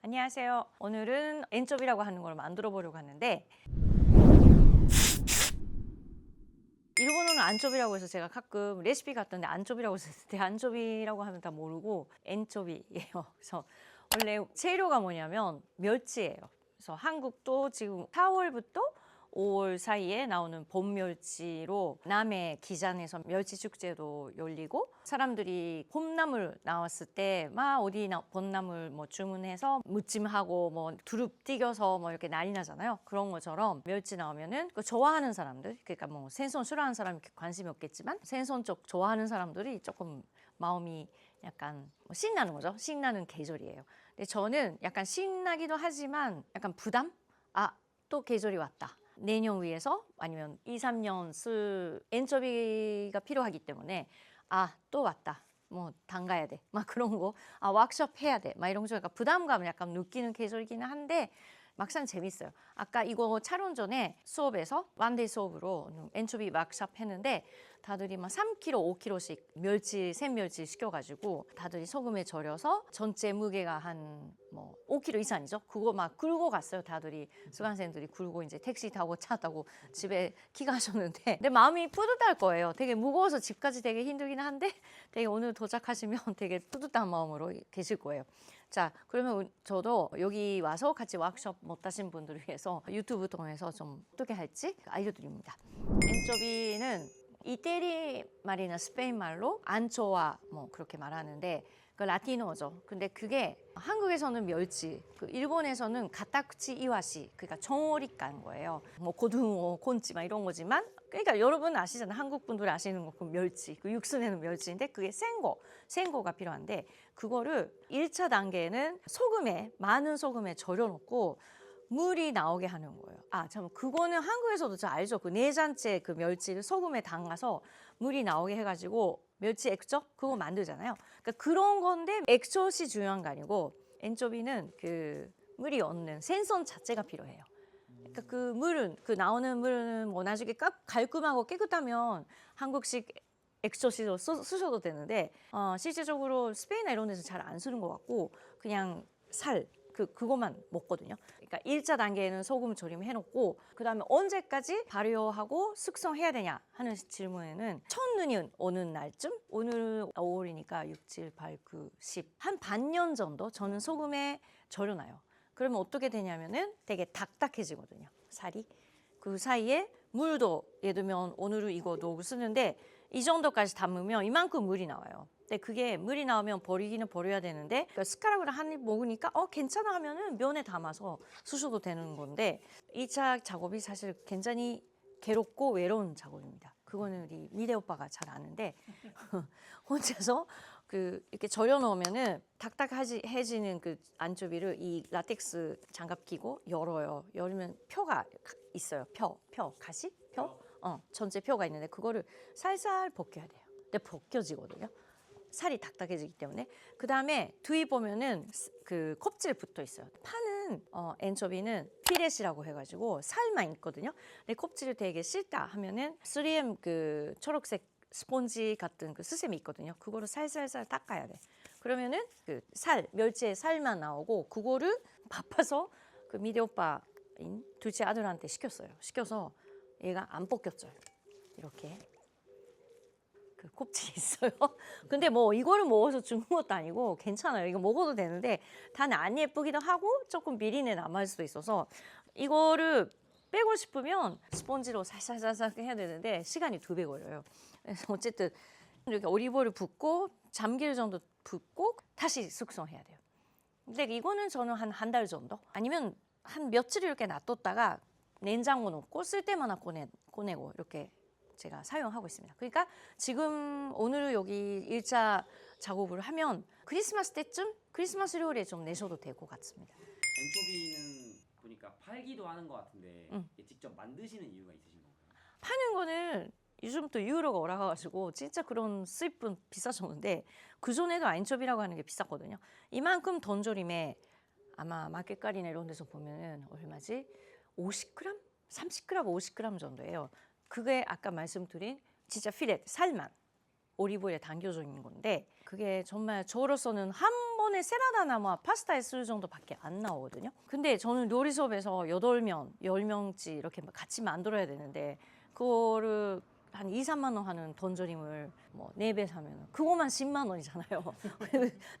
안녕하세요. 오늘은 엔초비라고 하는 걸 만들어 보려고 하는데, 일본어는 안초비라고 해서 제가 가끔 레시피 같던데 안초비라고 했을 안초비라고 하면 다 모르고 엔초비예요. 그래서 원래 재료가 뭐냐면 멸치예요. 그래서 한국도 지금 4월부터 5월 사이에 나오는 봄 멸치로 남해 기장에서 멸치 축제도 열리고, 사람들이 봄나물 나왔을 때 막 어디 봄나물 뭐 주문해서 무침하고 뭐 두릅 튀겨서 뭐 이렇게 난리 나잖아요. 그런 것처럼 멸치 나오면은 그 좋아하는 사람들, 그러니까 뭐 생선 싫어하는 사람이 관심이 없겠지만 생선 쪽 좋아하는 사람들이 조금 마음이 약간 뭐 신나는 거죠. 신나는 계절이에요. 근데 저는 약간 신나기도 하지만 약간 부담? 아, 또 계절이 왔다. 내년 위해서 아니면 2, 3년 쓸 엔초비가 필요하기 때문에 또 왔다. 뭐 담가야 돼. 막 그런 거. 워크숍 해야 돼. 막 이런 거 약간 부담감을 약간 느끼는 계절이기는 한데 막상 재밌어요. 아까 이거 촬영 전에 수업에서 원데이 수업으로 엔초비 워크숍 했는데 다들이 막 3kg, 5kg씩 멸치, 생멸치 시켜가지고 다들이 소금에 절여서 전체 무게가 한 뭐 5kg 이상이죠. 그거 막 굴고 갔어요. 다들이 수강생들이 굴고 이제 택시 타고 차 타고 집에 기가셨는데 근데 마음이 뿌듯할 거예요. 되게 무거워서 집까지 되게 힘들긴 한데 되게 오늘 도착하시면 되게 뿌듯한 마음으로 계실 거예요. 자, 그러면 저도 여기 와서 같이 워크숍 못 하신 분들을 위해서 유튜브 통해서 좀 어떻게 할지 알려드립니다. 엔초비는 이태리 말이나 스페인 말로 안초와 뭐 그렇게 말하는데 그 라틴어죠. 근데 그게 한국에서는 멸치, 그 일본에서는 가타쿠치 이와시, 그러니까 정어리 깐 거예요. 뭐 고등어, 곤치 막 이런 거지만, 그러니까 여러분 아시잖아요. 한국 분들이 아시는 거 그 멸치, 그 육수내는 멸치인데 그게 생거가 필요한데 그거를 1차 단계는 소금에 많은 소금에 절여놓고 물이 나오게 하는 거예요. 참 그거는 한국에서도 잘 알죠. 그 내장째 그 멸치를 소금에 담가서 물이 나오게 해가지고 멸치 액젓 그거 만들잖아요. 그러니까 그런 건데 액젓이 중요한 거 아니고 엔초비는 그 물이 없는 생선 자체가 필요해요. 그러니까 그 물은 그 나오는 물은 뭐 나중에 깔끔하고 깨끗하면 한국식 액젓으로 쓰셔도 되는데 실제적으로 스페인이나 이런 데서 잘 안 쓰는 것 같고 그냥 그것만 먹거든요. 그러니까 1차 단계에는 소금 절임 해놓고 그 다음에 언제까지 발효하고 숙성해야 되냐 하는 질문에는 첫눈이 오는 날쯤, 오늘 5월이니까 6, 7, 8, 9, 10 한 반년 정도 저는 소금에 절여놔요. 그러면 어떻게 되냐면은 되게 딱딱해지거든요. 살이. 그 사이에 물도 예를 들면 오늘은 이거 넣고 쓰는데 이 정도까지 담으면 이만큼 물이 나와요. 근데 그게 물이 나오면 버리기는 버려야 되는데 그러니까 숟가락으로 한 입 먹으니까 괜찮아 하면은 면에 담아서 쓰셔도 되는 건데 2차 작업이 사실 굉장히 괴롭고 외로운 작업입니다. 그거는 우리 미래 오빠가 잘 아는데 혼자서 이렇게 절여 놓으면은 딱딱해지는 그 안초비를 이 라텍스 장갑 끼고 열어요. 열면 표가 있어요. 가시? 전체 표가 있는데 그거를 살살 벗겨야 돼요. 근데 벗겨지거든요. 살이 딱딱해지기 때문에. 그 다음에 뒤에 보면은 그 껍질 붙어 있어요. 파는 엔초비는 피렛이라고 해가지고 살만 있거든요. 근데 껍질을 되게 싫다 하면은 3M 그 초록색 스폰지 같은 그 스셈이 있거든요. 그거를 살살살 닦아야 돼. 그러면은 그 멸치의 살만 나오고 그거를 바빠서 그 미대 오빠인 둘째 아들한테 시켜서 얘가 안 벗겼어요. 이렇게. 그 껍질이 있어요. 근데 뭐 이거를 먹어서 죽는 것도 아니고 괜찮아요. 이거 먹어도 되는데 단 안 예쁘기도 하고 조금 비린내 남을 수도 있어서 이거를 빼고 싶으면 스펀지로 살살살살 해야 되는데 시간이 2배 걸려요. 그래서 어쨌든 이렇게 오리버를 붓고 잠길 정도 붓고 다시 숙성해야 돼요. 근데 이거는 저는 한 달 정도 아니면 한 며칠 이렇게 놔뒀다가 냉장고 넣고 쓸 때마다 꺼내고 이렇게 제가 사용하고 있습니다. 그러니까 지금 오늘 여기 1차 작업을 하면 크리스마스 때쯤 크리스마스 요리에 좀 내셔도 될 것 같습니다. 엔초비는 보니까 팔기도 하는 것 같은데 직접 만드시는 이유가 있으신 건가요? 파는 거는 요즘부터 유로가 올라가가지고 진짜 그런 수입은 비싸졌는데 그전에도 안초비라고 하는 게 비쌌거든요. 이만큼 던조림에 아마 마켓가리나 이런 데서 보면은 얼마지? 50g? 30g, 50g 정도예요. 그게 아까 말씀드린 진짜 필렛, 살만 오리브오일에 담겨져 있는 건데 그게 정말 저로서는 한 번에 샐러드나 뭐 파스타에 쓸 정도밖에 안 나오거든요. 근데 저는 요리 수업에서 8명, 10명치 이렇게 같이 만들어야 되는데 그거를 한 2, 3만 원 하는 던조림을 뭐 4배 사면 그거만 10만 원이잖아요.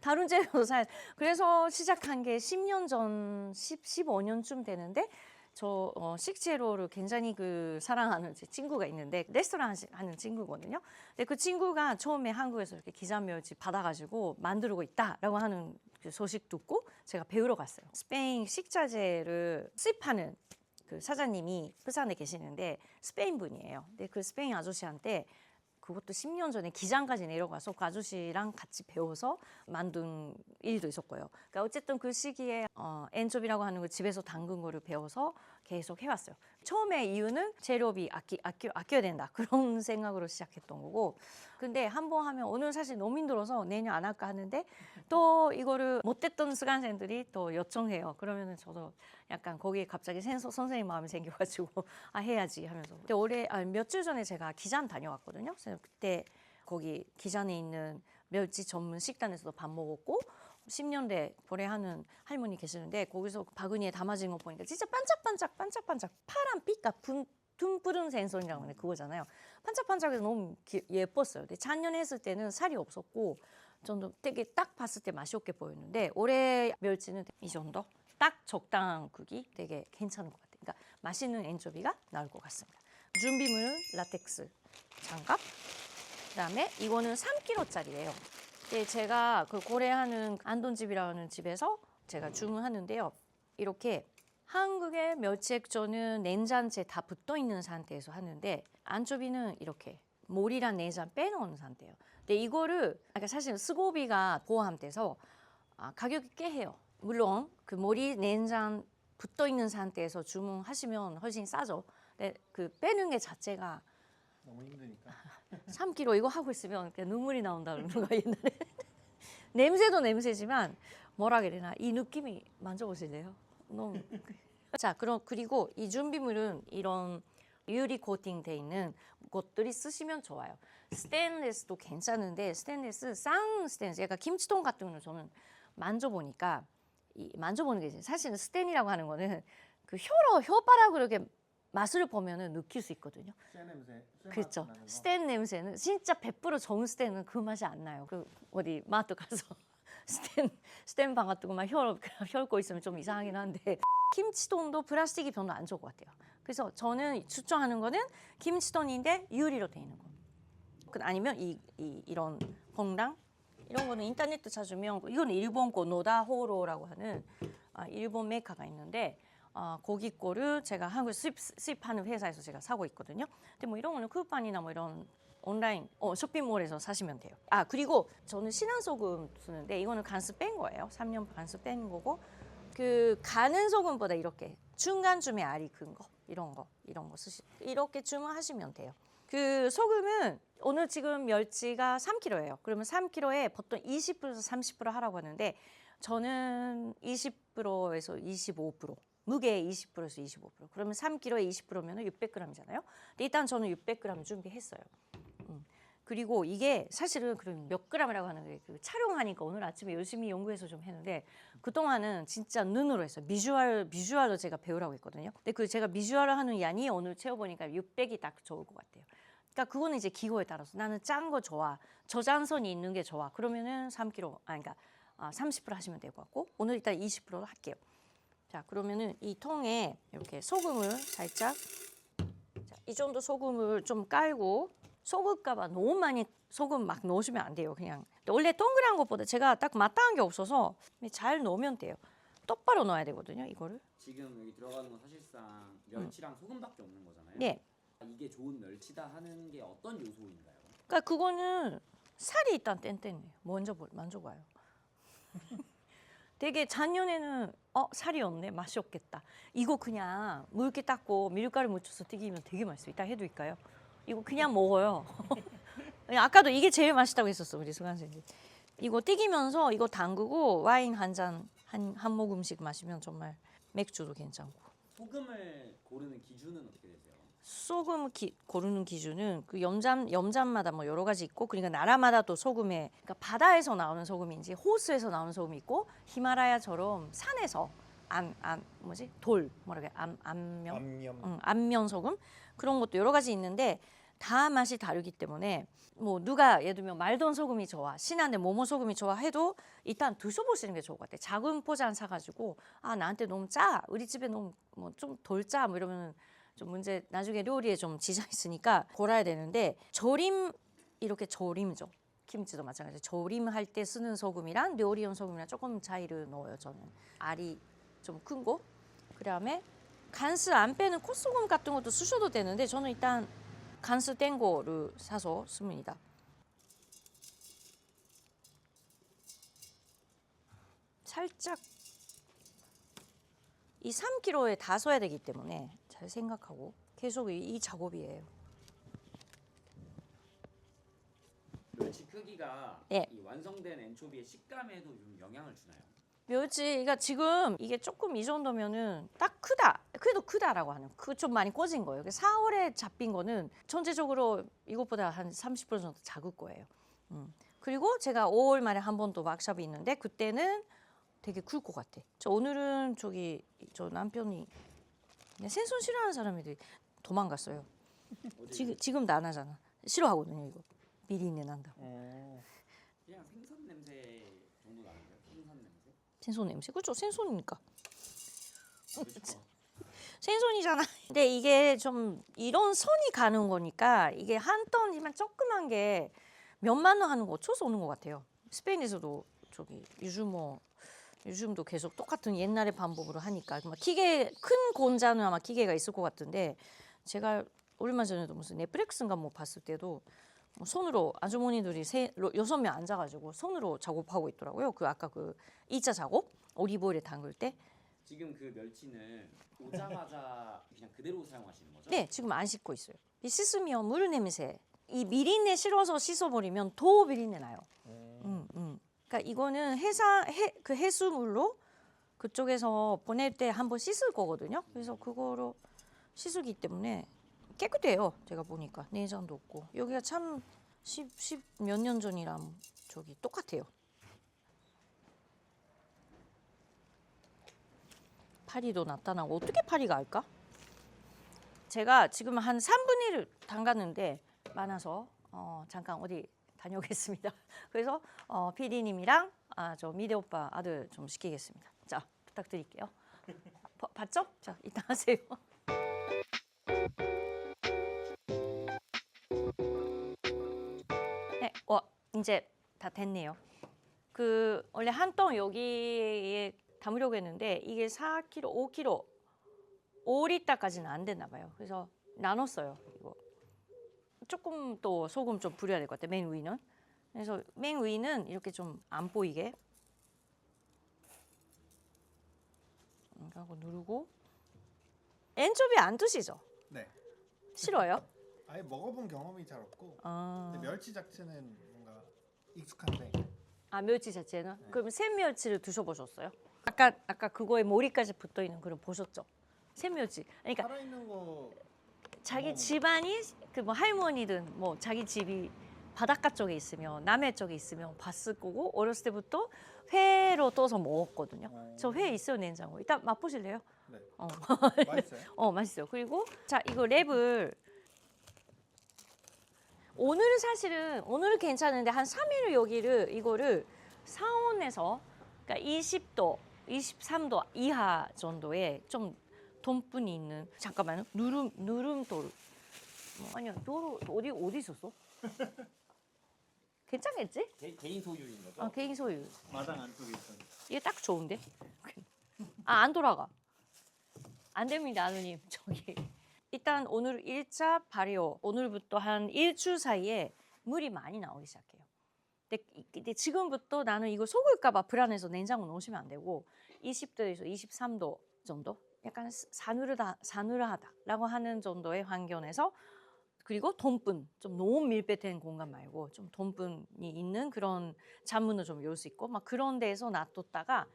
다른 재료도 사야. 그래서 시작한 게 10년 전, 15년쯤 되는데 저 식재료를 굉장히 그 사랑하는 제 친구가 있는데 레스토랑 하는 친구거든요. 근데 그 친구가 처음에 한국에서 이렇게 기자멸치 받아가지고 만들고 있다라고 하는 그 소식 듣고 제가 배우러 갔어요. 스페인 식자재를 수입하는 그 사장님이 부산에 계시는데 스페인 분이에요. 근데 그 스페인 아저씨한테 그것도 10년 전에 기장까지 내려가서 그 아저씨랑 같이 배워서 만든 일도 있었고요. 그러니까 어쨌든 그 시기에 엔초비라고 하는 걸 집에서 담근 거를 배워서 계속 해왔어요. 처음에 이유는 재료비 아껴야 된다 그런 생각으로 시작했던 거고, 근데 한 번 하면 오늘 사실 너무 힘들어서 내년 안 할까 하는데 또 이거를 못했던 수강생들이 또 요청해요. 그러면은 저도 약간 거기에 갑자기 선생님 마음이 생겨가지고 아 해야지 하면서. 근데 올해 며칠 전에 제가 기장 다녀왔거든요. 그래서 그때 거기 기장에 있는 멸치 전문 식당에서도 밥 먹었고 10년대 거래하는 할머니 계시는데 거기서 바구니에 담아진 거 보니까 진짜 반짝반짝 파란 빛과 둥푸른 생선이라고 하는 그거잖아요. 반짝반짝해서 너무 예뻤어요. 근데 작년에 했을 때는 살이 없었고 저는 되게 딱 봤을 때 맛이 없게 보였는데 올해 멸치는 이 정도? 딱 적당한 크기 되게 괜찮은 것 같아요. 그러니까 맛있는 엔초비가 나올 것 같습니다. 준비물은 라텍스 장갑, 그다음에 이거는 3kg짜리예요. 네, 제가 그 고래하는 안돈집이라는 집에서 제가 주문하는데요. 이렇게 한국의 멸치 액젓은 냉장채 다 붙어 있는 상태에서 하는데 안초비는 이렇게 몰이랑 내장 빼놓은 상태예요. 근데 이거를 사실 수고비가 포함돼서 가격이 꽤 해요. 물론 그 몰이 내장 붙어 있는 상태에서 주문하시면 훨씬 싸죠. 근데 그 빼는 게 자체가 너무 힘드니까. 3kg 이거 하고 있으면 그냥 눈물이 나온다는 거가 옛날에. 냄새도 냄새지만 뭐라 그래야 되나 이 느낌이 만져보실래요? 너무. 자, 그리고 이 준비물은 이런 유리 코팅 돼 있는 것들이 쓰시면 좋아요. 스테인리스도 괜찮은데 스테인리스 쌍 스테인리스, 약간 김치통 같은 거는 저는 만져보니까 만져보는 게 사실은 스테인이라고 하는 거는 그 혓바닥으로 이렇게 맛을 보면은 느낄 수 있거든요. 쇠 냄새. 그렇죠. 스텐 냄새는 진짜 100% 좋은 스텐은 그 맛이 안 나요. 그 어디 마트 가서 스텐 방아뜨고 막 혈고 있으면 좀 이상하긴 한데 김치통도 플라스틱이 별로 안 좋을 것 같아요. 그래서 저는 추천하는 거는 김치통인데 유리로 돼 있는 거. 아니면 이런 봉당 이런 거는 인터넷도 찾으면 이건 일본 거 노다호로라고 하는 일본 메이커가 있는데. 고기 거를 제가 한국 수입하는 회사에서 제가 사고 있거든요. 근데 뭐 이런 거는 쿠팡이나 뭐 이런 온라인 쇼핑몰에서 사시면 돼요. 그리고 저는 신한 소금 쓰는데 이거는 간수 뺀 거예요. 3년 간수 뺀 거고 그 가는 소금보다 이렇게 중간쯤에 알이 큰 거 이런 거 이렇게 주문하시면 돼요. 그 소금은 오늘 지금 멸치가 3kg예요. 그러면 3kg에 보통 20%에서 30% 하라고 하는데 저는 20%에서 25%. 무게 20%에서 25%. 그러면 3kg에 20%면 600g이잖아요. 근데 일단 저는 600g 준비했어요. 그리고 이게 사실은 그런 몇 g이라고 하는 게 그 촬영하니까 오늘 아침에 열심히 연구해서 좀 했는데 그동안은 진짜 눈으로 했어요. 비주얼로 제가 배우라고 했거든요. 근데 그 제가 비주얼을 하는 양이 오늘 채워보니까 600이 딱 좋을 것 같아요. 그러니까 그거는 이제 기호에 따라서 나는 짠 거 좋아, 저장선이 있는 게 좋아. 그러면은 3kg, 그러니까 30% 하시면 될 것 같고 오늘 일단 20% 할게요. 자, 그러면은 이 통에 이렇게 소금을 살짝, 이 정도 소금을 좀 깔고 속을까봐 너무 많이 소금 막 넣으시면 안 돼요. 그냥 원래 동그란 것보다 제가 딱 마땅한 게 없어서 잘 넣으면 돼요. 똑바로 넣어야 되거든요, 이거를. 지금 여기 들어가는 건 사실상 멸치랑 소금밖에 없는 거잖아요. 네. 이게 좋은 멸치다 하는 게 어떤 요소인가요? 그러니까 그거는 살이 일단 땡땡해요. 먼저 만져봐요. 되게 작년에는 살이 없네, 맛이 없겠다. 이거 그냥 물기 닦고 밀가루 묻혀서 튀기면 되게 맛있어요. 이따 해드릴까요? 이거 그냥 먹어요. 아까도 이게 제일 맛있다고 했었어, 우리 수강생님. 이거 튀기면서 이거 담그고 와인 한 잔, 한 모금씩 마시면 정말 맥주도 괜찮고. 소금을 고르는 기준은 어떻게 되세요? 소금 고르는 기준은 그 염장마다 뭐 여러 가지 있고 그러니까 나라마다 또 소금에 그러니까 바다에서 나오는 소금인지 호수에서 나오는 소금이 있고 히말라야처럼 산에서 뭐지 돌 뭐라게 안면 소금 그런 것도 여러 가지 있는데 다 맛이 다르기 때문에 뭐 누가 예를 들면 말돈 소금이 좋아 신한데 뭐뭐 소금이 좋아 해도 일단 드셔보시는 게 좋을 것 같아요. 작은 포장 사가지고 아 나한테 너무 짜 우리 집에 너무 뭐 좀 덜 짜 뭐 이러면 좀 문제 나중에 요리에 좀 지장 있으니까 골라야 되는데 이렇게 절임죠. 김치도 마찬가지. 절임할 때 쓰는 소금이랑 요리용 소금이랑 조금 차이를 넣어요. 저는 알이 좀 큰 거. 그다음에 간수 안 빼는 콧소금 같은 것도 쓰셔도 되는데 저는 일단 간수 뗀 거를 사서 씁니다. 살짝 이 3kg에 다 써야 되기 때문에 잘 생각하고 계속 이 작업이에요. 멸치 크기가 네. 이 완성된 엔초비의 식감에도 좀 영향을 주나요? 멸치가 지금 이게 조금 이 정도면은 딱 크다. 그래도 크다라고 하는. 그 좀 많이 꿔진 거예요. 4월에 잡힌 거는 전체적으로 이것보다 한 30% 정도 작을 거예요. 그리고 제가 5월 말에 한 번 또 왁샵이 있는데 그때는 되게 클 것 같아. 오늘은 저 남편이 생선 싫어하는 사람들이 도망갔어요. 지금도 안 하잖아. 싫어하거든요 이거. 비린내 난다. 그냥 생선 냄새 정도 나는데요? 생선 냄새? 생선 냄새? 그렇죠. 생선이니까. 그렇죠. 생선이잖아. 근데 이게 좀 이런 선이 가는 거니까 이게 한 ton이면 조그만 게 몇만 원 하는 거 어쩔 수 없는 것 같아요. 스페인에서도 요즘도 계속 똑같은 옛날의 방법으로 하니까 막 기계 큰 공자는 아마 기계가 있을 것 같은데 제가 얼마 전에도 무슨 넷플릭스인가 뭐 봤을 때도 뭐 손으로 아주머니들이 6명 앉아가지고 손으로 작업하고 있더라고요. 아까 그 2차 작업 올리브오일에 담글 때. 지금 그 멸치는 오자마자 그냥 그대로 사용하시는 거죠? 네, 지금 안 씻고 있어요. 이 씻으면 물 냄새, 이 비린내 실어서 씻어버리면 더 비린내 나요. 그러니까 이거는 그 해수물로 그쪽에서 보낼 때 한번 씻을 거거든요. 그래서 그거로 씻기 때문에 깨끗해요. 제가 보니까 내장도 없고 여기가 참 10 몇 년 전이랑 똑같아요. 파리도 나타나고 어떻게 파리가 할까? 제가 지금 한 3분의 1을 담갔는데 많아서 잠깐 어디 다녀오겠습니다. 그래서 PD님이랑 저 미대 오빠 아들 좀 시키겠습니다. 자 부탁드릴게요. 봤죠? 자 이따 하세요. 네, 이제 다 됐네요. 원래 한 통 여기에 담으려고 했는데 이게 4kg, 5kg, 5리터까지는 안 됐나 봐요. 그래서 나눴어요. 이거 조금 또 소금 좀 뿌려야 될 것 같아요. 맨 위는. 그래서 맨 위는 이렇게 좀 안 보이게 하고 누르고. 엔초비 안 드시죠? 네. 싫어요? 아예 먹어본 경험이 잘 없고 아, 근데 멸치 자체는 뭔가 익숙한데 멸치 자체는? 네. 그럼 샘멸치를 드셔보셨어요? 아까 그거에 머리까지 붙어 있는 그런 보셨죠? 샘멸치. 그러니까 살아있는 거 자기 집안이 그 뭐 할머니든 뭐 자기 집이 바닷가 쪽에 있으면 남해 쪽에 있으면 봤을 거고 어렸을 때부터 회로 떠서 먹었거든요. 저 회 있어요 냉장고. 이따 맛보실래요? 네. 어. 맛있어요? 맛있어요. 그리고 자 이거 랩을 오늘은 괜찮은데 한 3일 이거를 상온에서 그러니까 20도, 23도 이하 정도의 좀 돈분이 있는 잠깐만요. 누름돌. 아니야. 어디 있었어? 괜찮겠지? 개인 소유인 거죠? 개인 소유. 마당 안쪽에 있어요. 이게 딱 좋은데? 안 돌아가. 안 됩니다, 아누님. 일단 오늘 1차 발효, 오늘부터 한 일주 사이에 물이 많이 나오기 시작해요. 근데 지금부터 나는 이거 속을까 봐 불안해서 냉장고 넣으시면 안 되고 20도에서 23도 정도? 약간 사누르하다라고 하는 정도의 환경에서 그리고 돈분, 좀 너무 밀폐된 공간 말고 좀 돈분이 있는 그런 잔문을 좀 열 수 있고 막 그런 데에서 놔뒀다가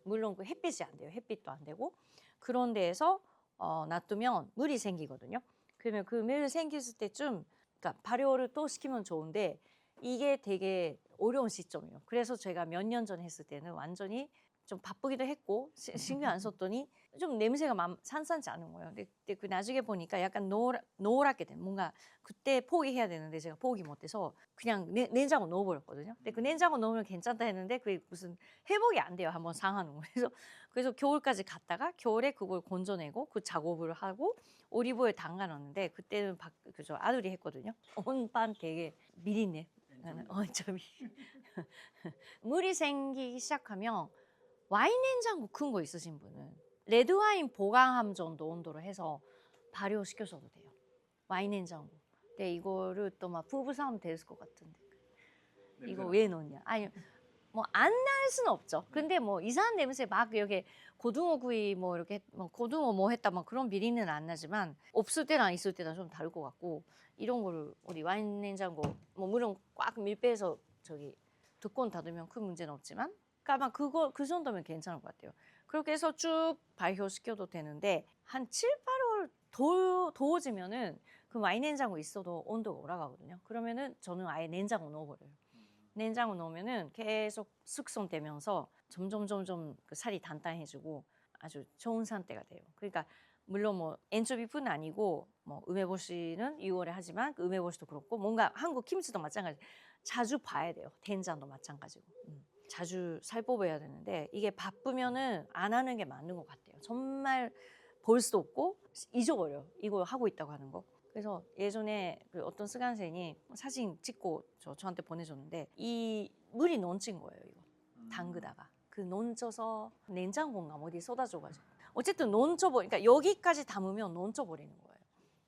물론 그 햇빛이 안 돼요. 햇빛도 안 되고 그런 데에서 놔두면 물이 생기거든요. 그러면 그 밀 생겼을 때쯤 그러니까 발효를 또 시키면 좋은데 이게 되게 어려운 시점이에요. 그래서 제가 몇 년 전 했을 때는 완전히 좀 바쁘기도 했고 신경 안 썼더니 좀 냄새가 산산치 않은 거예요. 근데 그 나중에 보니까 약간 노랗게 된 뭔가 그때 포기해야 되는데 제가 포기 못해서 그냥 냉장고 넣어버렸거든요. 근데 그 냉장고 넣으면 괜찮다 했는데 그게 무슨 회복이 안 돼요. 한번 상하는 거. 그래서 겨울까지 갔다가 겨울에 그걸 건져내고 그 작업을 하고 올리브오일 담가 넣었는데 그때는 그저 아들이 했거든요. 온반 되게 미리네. 좀 물이 생기기 시작하면 와인 냉장고 큰 거 있으신 분은 레드와인 보관함 정도 온도로 해서 발효시켜줘도 돼요. 와인 냉장고. 근데 이거를 또 막 부부싸움 될 것 같은데 이거 왜 넣냐? 아니 뭐 안 날 수는 없죠. 근데 뭐 이상한 냄새 막 이렇게 고등어 구이 뭐 이렇게 뭐 고등어 뭐 했다 막 그런 비린내는 안 나지만 없을 때랑 있을 때랑 좀 다를 것 같고 이런 거를 우리 와인 냉장고 뭐 물론 꽉 밀폐해서 저기 뚜껑 닫으면 큰 문제는 없지만 그러니까 아마 그 정도면 괜찮을 것 같아요. 그렇게 해서 쭉 발효시켜도 되는데 한 7, 8월 더워지면은 그 와인 냉장고 있어도 온도가 올라가거든요. 그러면은 저는 아예 냉장고 넣어버려요. 냉장고 넣으면은 계속 숙성되면서 점점 그 살이 단단해지고 아주 좋은 상태가 돼요. 그러니까 물론 뭐 엔초비뿐 아니고 뭐梅干시는 6월에 하지만 그梅干시도 그렇고 뭔가 한국 김치도 마찬가지. 자주 봐야 돼요. 된장도 마찬가지고. 자주 살 뽑아야 되는데 이게 바쁘면은 안 하는 게 맞는 것 같아요. 정말 볼 수도 없고 잊어버려. 이거 하고 있다고 하는 거. 그래서 예전에 그 어떤 스간생이 사진 찍고 저한테 보내줬는데 이 물이 넘친 거예요. 이거 담그다가 그 넘쳐서 냉장고인가 어디 쏟아져가지고 어쨌든 넘쳐버리니까 여기까지 담으면 넘쳐버리는 거예요.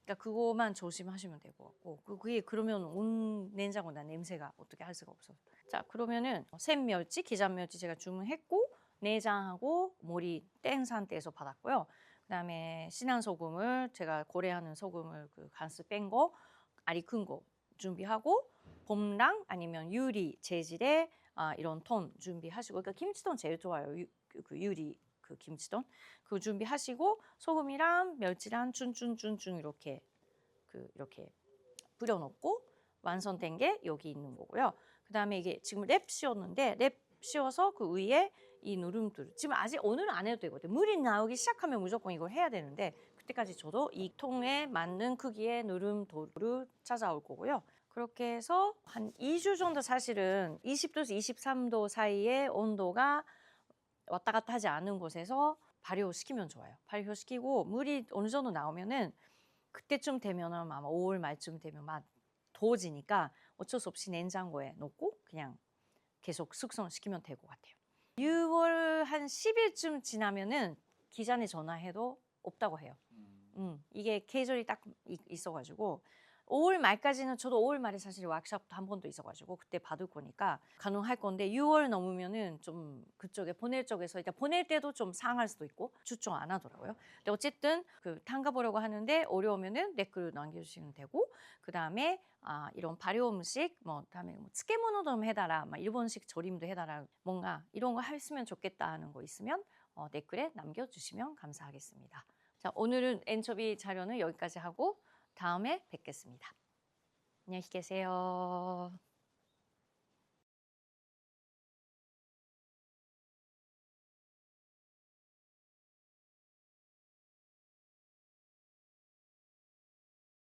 그러니까 그거만 조심하시면 될 것 같고 그게 그러면 온 냉장고 나 냄새가 어떻게 할 수가 없어. 자 그러면은 생멸치, 기장멸치 제가 주문했고 내장하고 머리 뗀 상태에서 받았고요. 그다음에 신한 소금을 제가 고래하는 소금을 그 간수 뺀 거 알이 큰 거 준비하고 봄랑 아니면 유리 재질의 이런 톤 준비하시고 그러니까 김치톤 제일 좋아요. 그 유리 그 김치톤 그거 준비하시고 소금이랑 멸치랑 쭌쭌쭌쭌 이렇게 이렇게 뿌려놓고 완성된 게 여기 있는 거고요. 그다음에 이게 지금 랩 씌웠는데 랩 씌워서 그 위에 이 누름돌 지금 아직 오늘은 안 해도 되거든요. 물이 나오기 시작하면 무조건 이걸 해야 되는데 그때까지 저도 이 통에 맞는 크기의 누름돌을 찾아올 거고요. 그렇게 해서 한 2주 정도 사실은 20도에서 23도 사이의 온도가 왔다 갔다 하지 않은 곳에서 발효시키면 좋아요. 발효시키고 물이 어느 정도 나오면은 그때쯤 되면은 아마 5월 말쯤 되면 막 더워지니까 어쩔 수 없이 냉장고에 넣고 그냥 계속 숙성시키면 될 것 같아요. 6월 한 10일쯤 지나면은 기장에 전화해도 없다고 해요. 이게 계절이 딱 있어가지고 5월 말까지는 저도 5월 말에 사실 워크숍도 한 번도 있어가지고 그때 받을 거니까 가능할 건데 6월 넘으면은 좀 그쪽에 보낼 쪽에서 일단 보낼 때도 좀 상할 수도 있고 추천 안 하더라고요. 근데 어쨌든 그 담가보려고 하는데 어려우면은 댓글 남겨주시면 되고 그 다음에 이런 발효 음식 뭐 다음에 뭐 츠케모노도 해달라, 막 일본식 조림도 해달라 뭔가 이런 거 했으면 좋겠다 하는 거 있으면 댓글에 남겨주시면 감사하겠습니다. 자 오늘은 엔초비 자료는 여기까지 하고. 다음에 뵙겠습니다. 안녕히 계세요.